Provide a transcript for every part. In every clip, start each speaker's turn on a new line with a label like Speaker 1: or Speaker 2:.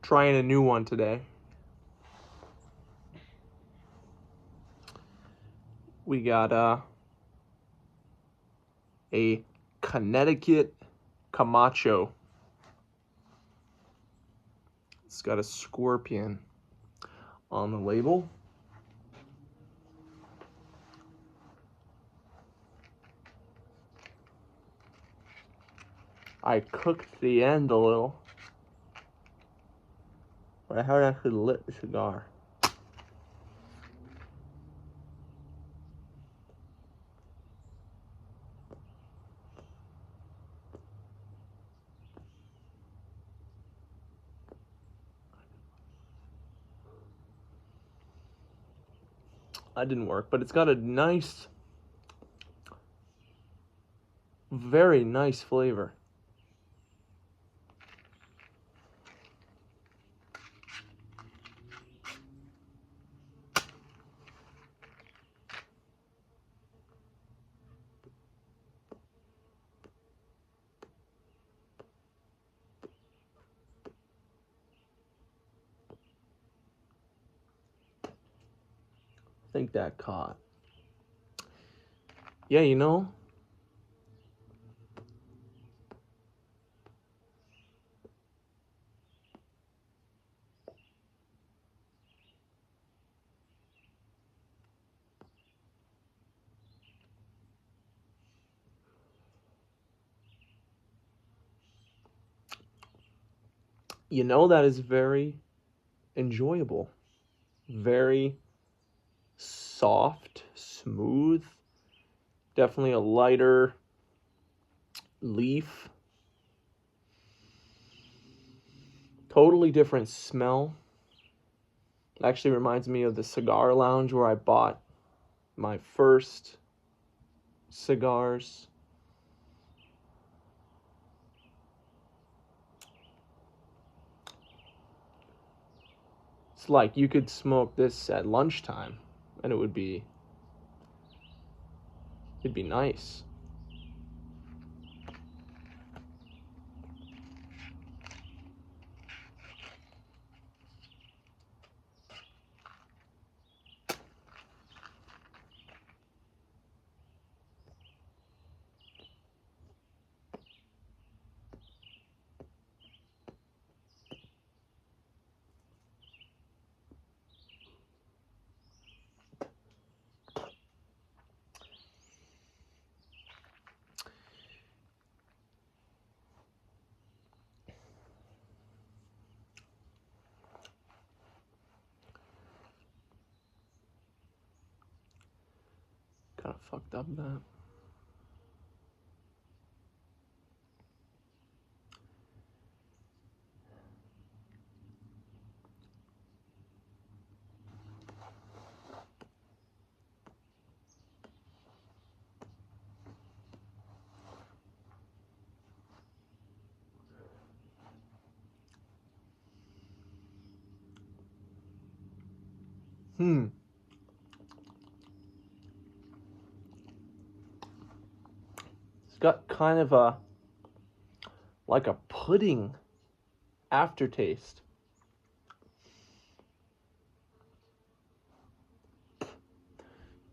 Speaker 1: Trying a new one today. We got a Connecticut Camacho. It's got a scorpion on the label. I cooked the end a little, but I haven't actually lit the cigar. That didn't work, but it's got a nice, very nice flavor. I think that caught. Yeah, you know, that is very enjoyable. Very soft, smooth. Definitely a lighter leaf. Totally different smell. It actually reminds me of the cigar lounge where I bought my first cigars. It's like you could smoke this at lunchtime and it'd be nice. Kind of fucked up that. It's got kind of like a pudding aftertaste.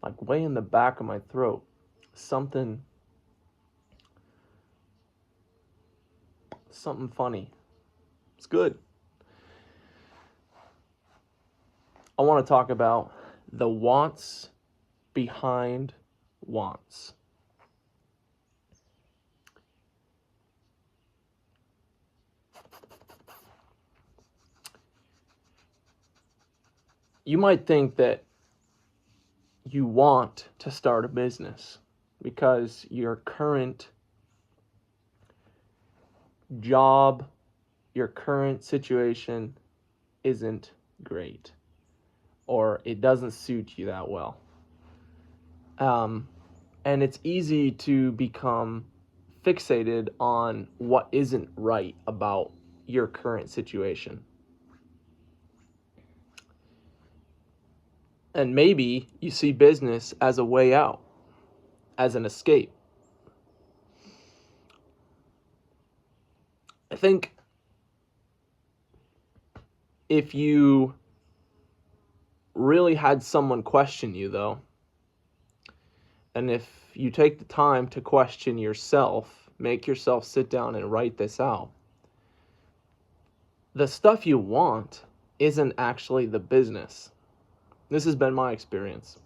Speaker 1: Like way in the back of my throat. Something funny. It's good. I want to talk about the wants behind wants. You might think that you want to start a business because your current job, your current situation isn't great, or it doesn't suit you that well. And it's easy to become fixated on what isn't right about your current situation. And maybe you see business as a way out, as an escape. I think If you really had someone question you, though, and if you take the time to question yourself, make yourself sit down and write this out, the stuff you want isn't actually the business. This has been my experience.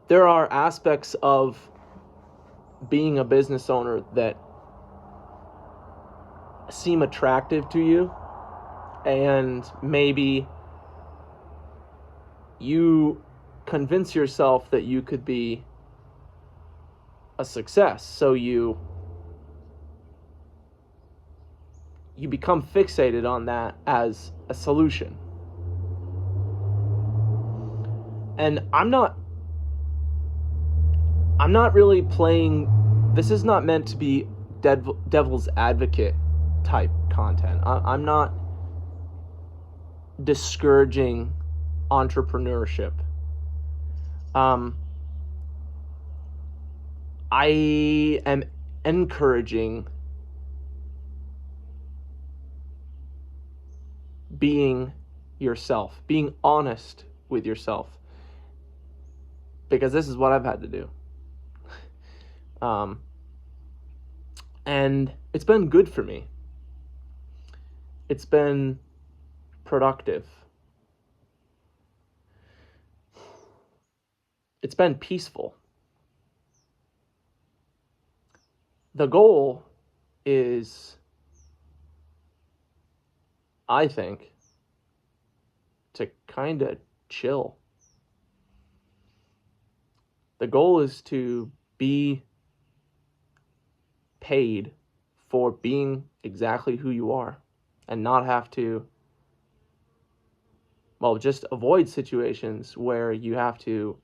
Speaker 1: There are aspects of being a business owner that seem attractive to you, and maybe you convince yourself that you could be a success, so you become fixated on that as a solution. And I'm not really playing, this is not meant to be devil's advocate type content. I'm not discouraging entrepreneurship. I am encouraging being yourself, being honest with yourself, because this is what I've had to do. And it's been good for me. It's been productive. It's been peaceful. The goal is, I think, to kind of chill. The goal is to be paid for being exactly who you are and not have to, well, just avoid situations where you have to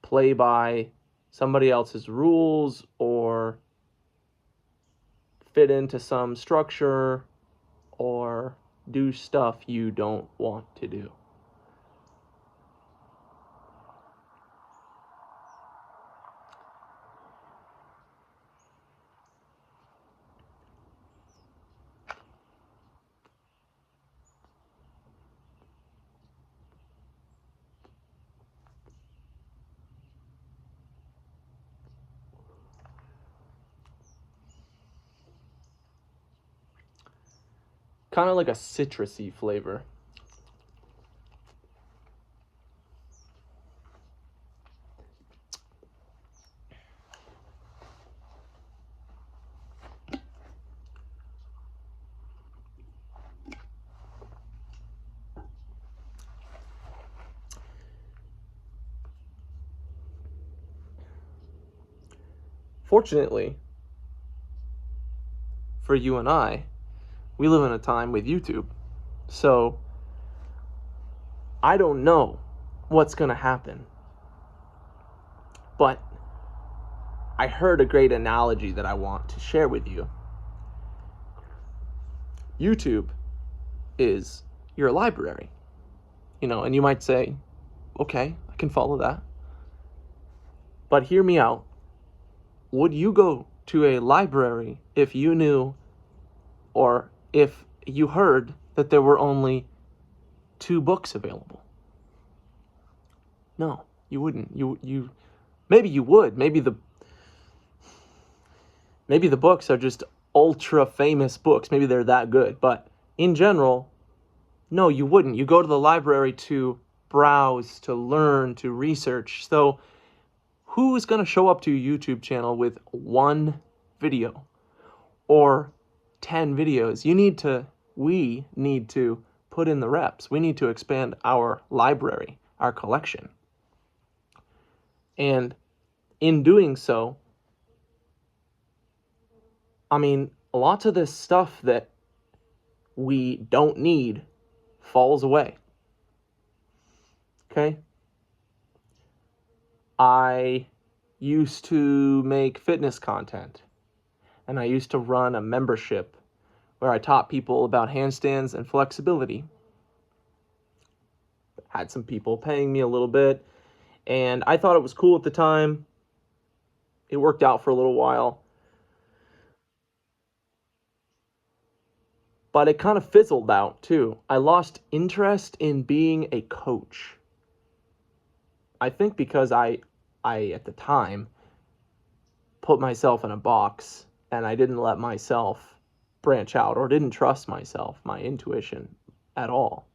Speaker 1: play by somebody else's rules or fit into some structure or do stuff you don't want to do. Kind of like a citrusy flavor. Fortunately, for you and I, we live in a time with YouTube. So I don't know what's going to happen. But I heard a great analogy that I want to share with you. YouTube is your library. And you might say, okay, I can follow that. But hear me out. Would you go to a library if you knew, or if you heard that there were only 2 books available? No, you wouldn't. You maybe you would. Maybe the books are just ultra famous books. Maybe they're that good. But in general, no, you wouldn't. You go to the library to browse, to learn, to research. So who is going to show up to your YouTube channel with 1 video or 10 videos? We need to put in the reps. We need to expand our library, our collection. And in doing so, lots of this stuff that we don't need falls away. Okay? I used to make fitness content, and I used to run a membership where I taught people about handstands and flexibility. Had some people paying me a little bit, and I thought it was cool at the time. It worked out for a little while. But it kind of fizzled out too. I lost interest in being a coach. I think because I at the time put myself in a box and I didn't let myself branch out, or didn't trust myself, my intuition at all.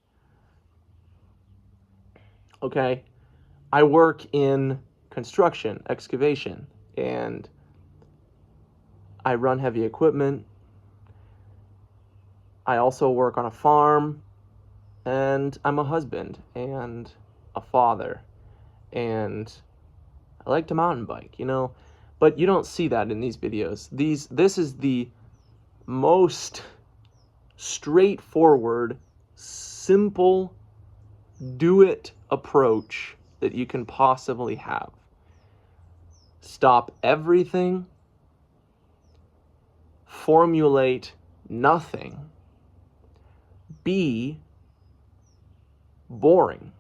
Speaker 1: Okay? I work in construction, excavation, and I run heavy equipment. I also work on a farm, and I'm a husband and a father, and I like to mountain bike, but you don't see that in these videos. This is the most straightforward, simple, do-it approach that you can possibly have. Stop everything, formulate nothing, be boring.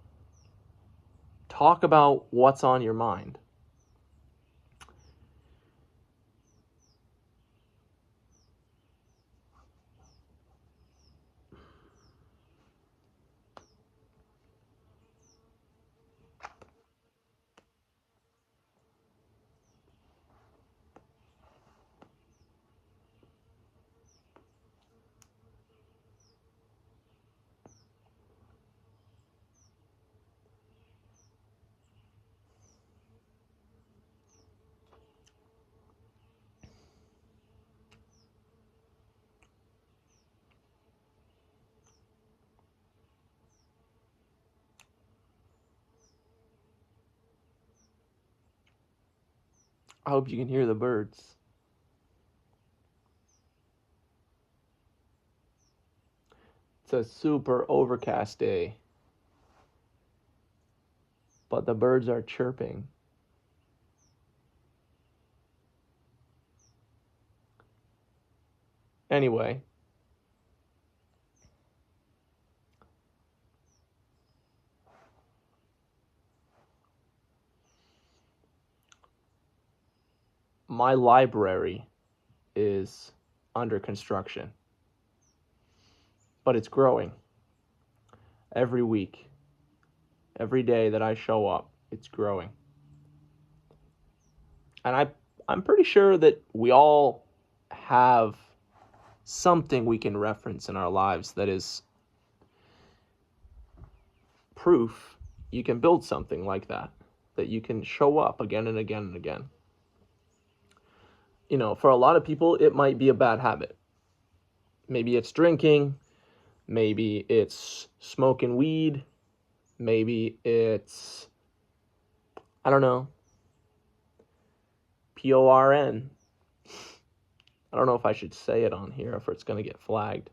Speaker 1: Talk about what's on your mind. I hope you can hear the birds. It's a super overcast day, but the birds are chirping. Anyway, my library is under construction, but it's growing every week. Every day that I show up, it's growing. And I'm pretty sure that we all have something we can reference in our lives that is proof you can build something like that you can show up again and again and again. For a lot of people, it might be a bad habit. Maybe it's drinking, maybe it's smoking weed, maybe it's, I don't know, PORN. I don't know if I should say it on here if it's going to get flagged.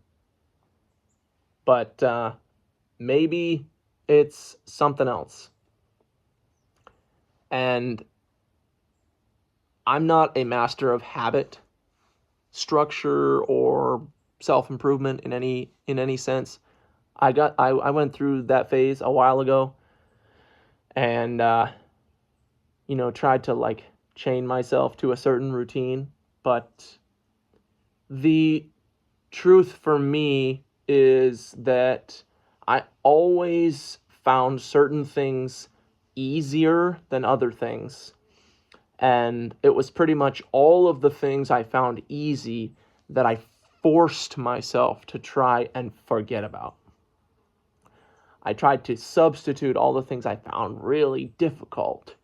Speaker 1: But maybe it's something else. And I'm not a master of habit structure or self-improvement in any sense. I went through that phase a while ago, and tried to chain myself to a certain routine, but the truth for me is that I always found certain things easier than other things. And it was pretty much all of the things I found easy that I forced myself to try and forget about. I tried to substitute all the things I found really difficult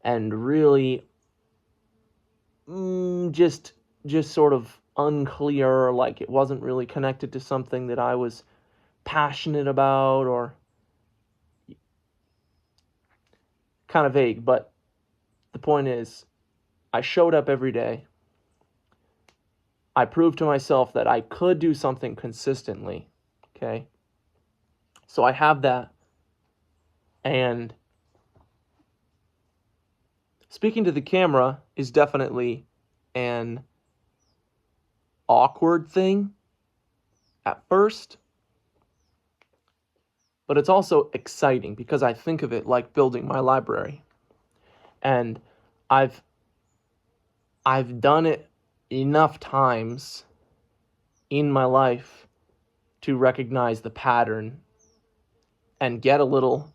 Speaker 1: and really just sort of unclear, like it wasn't really connected to something that I was passionate about, or kind of vague. But the point is, I showed up every day. I proved to myself that I could do something consistently, okay? So I have that. And speaking to the camera is definitely an awkward thing at first, but it's also exciting because I think of it like building my library. And I've done it enough times in my life to recognize the pattern and get a little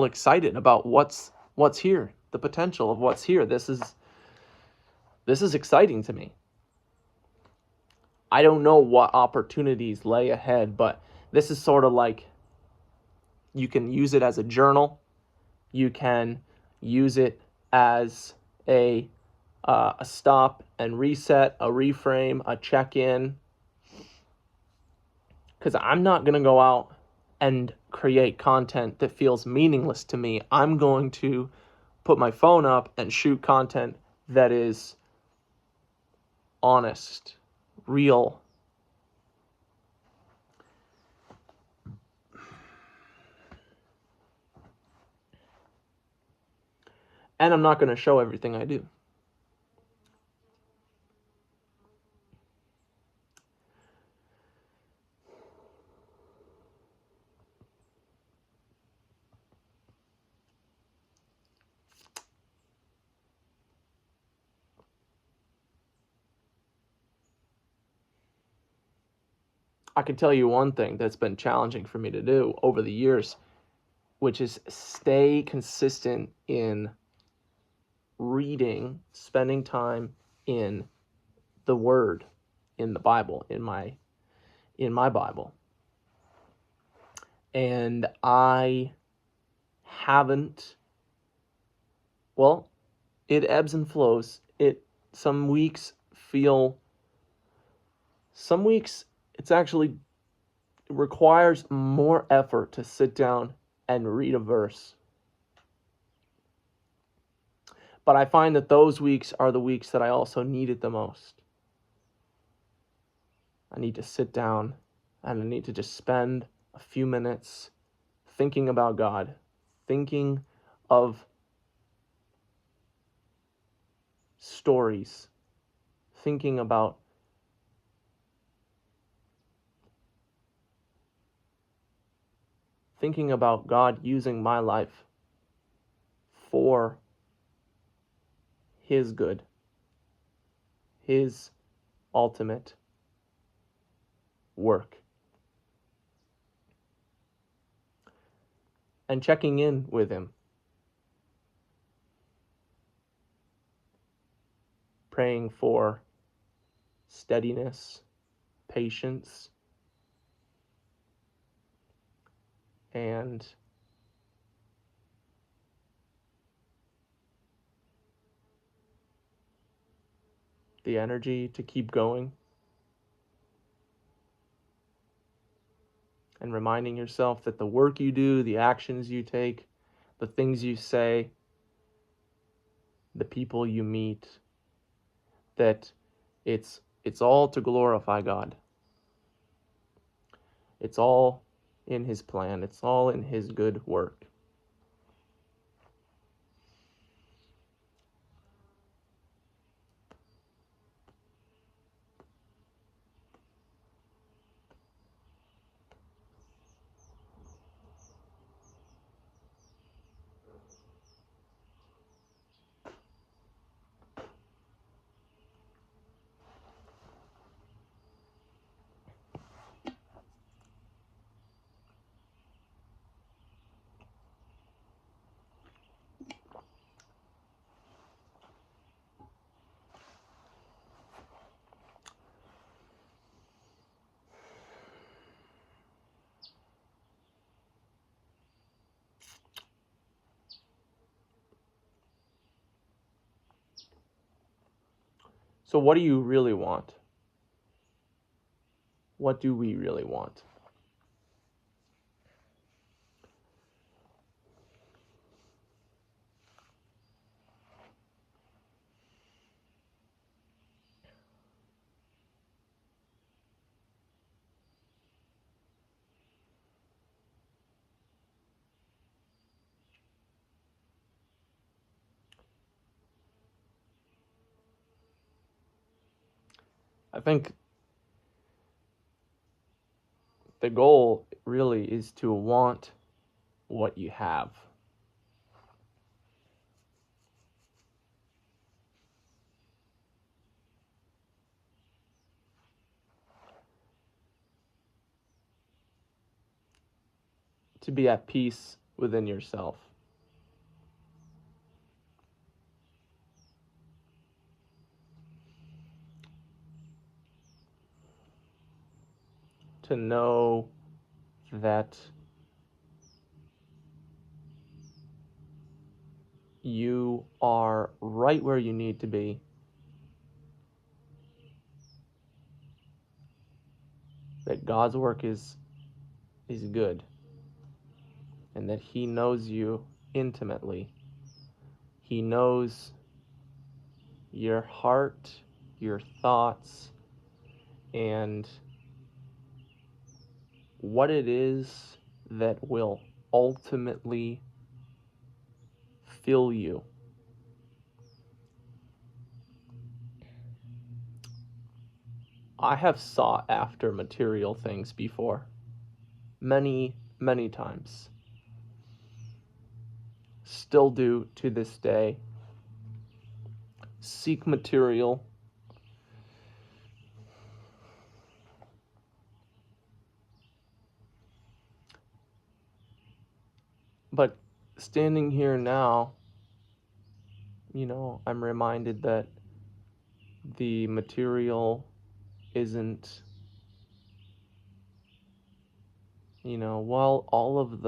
Speaker 1: excited about what's here, the potential of what's here. This is exciting to me. I don't know what opportunities lay ahead, but this is sort of like, you can use it as a journal. You can use it as a stop and reset, a reframe, a check-in. Because I'm not going to go out and create content that feels meaningless to me. I'm going to put my phone up and shoot content that is honest, real. And I'm not going to show everything I do. I can tell you one thing that's been challenging for me to do over the years, which is stay consistent in reading, spending time in the Word, in the Bible, in my Bible. And I haven't, well, it ebbs and flows. Some weeks it's actually requires more effort to sit down and read a verse. But I find that those weeks are the weeks that I also need it the most. I need to sit down and I need to just spend a few minutes thinking about God, thinking of stories, thinking about God using my life for His good, His ultimate work. And checking in with Him. Praying for steadiness, patience, and the energy to keep going. And reminding yourself that the work you do, the actions you take, the things you say, the people you meet, that it's all to glorify God. It's all in His plan. It's all in His good work. So what do you really want? What do we really want? I think the goal really is to want what you have. to be at peace within yourself. To know that you are right where you need to be, that God's work is good, and that He knows you intimately. He knows your heart, your thoughts, and what it is that will ultimately fill you. I have sought after material things before, many, many times. Still do to this day. Seek material. But standing here now, I'm reminded that the material isn't, while all of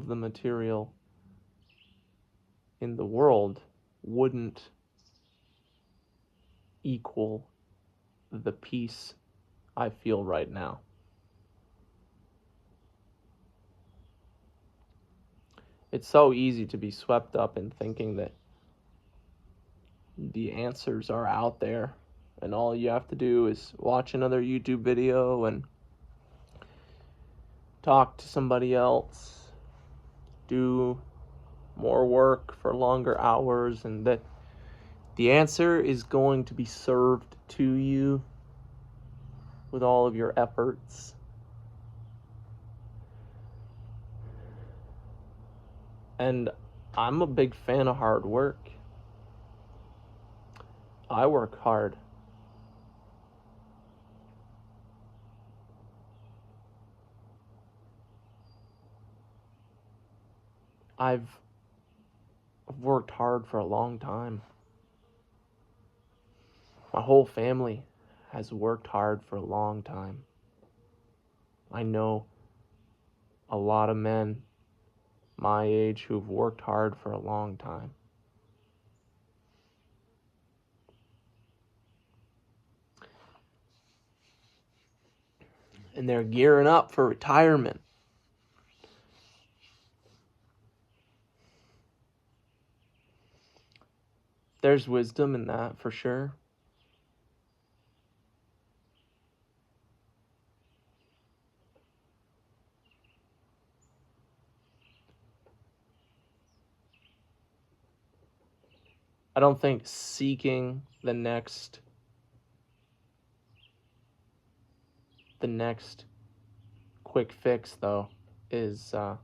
Speaker 1: the material in the world wouldn't equal the peace I feel right now. It's so easy to be swept up in thinking that the answers are out there and all you have to do is watch another YouTube video and talk to somebody else, do more work for longer hours, and that the answer is going to be served to you with all of your efforts. And I'm a big fan of hard work. I work hard. I've worked hard for a long time. My whole family has worked hard for a long time. I know a lot of men my age who've worked hard for a long time. And they're gearing up for retirement. There's wisdom in that for sure. I don't think seeking the next quick fix, though, is going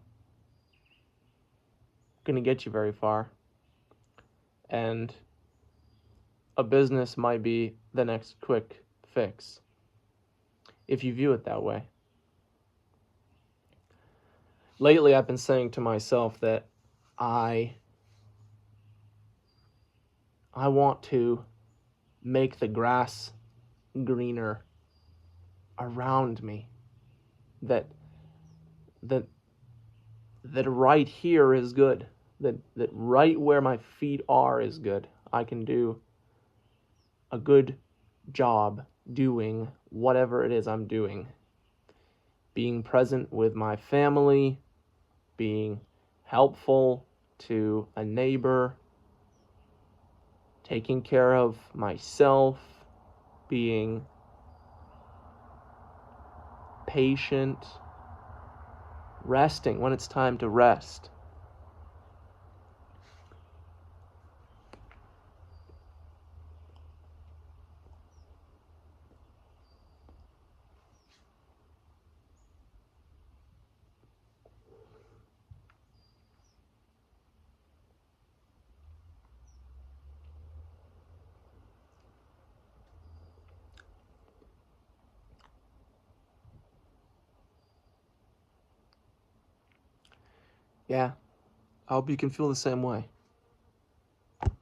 Speaker 1: to get you very far. And a business might be the next quick fix, if you view it that way. Lately, I've been saying to myself that I want to make the grass greener around me. That right here is good. That right where my feet are is good. I can do a good job doing whatever it is I'm doing. Being present with my family, being helpful to a neighbor, taking care of myself, being patient, resting when it's time to rest. Yeah, I hope you can feel the same way.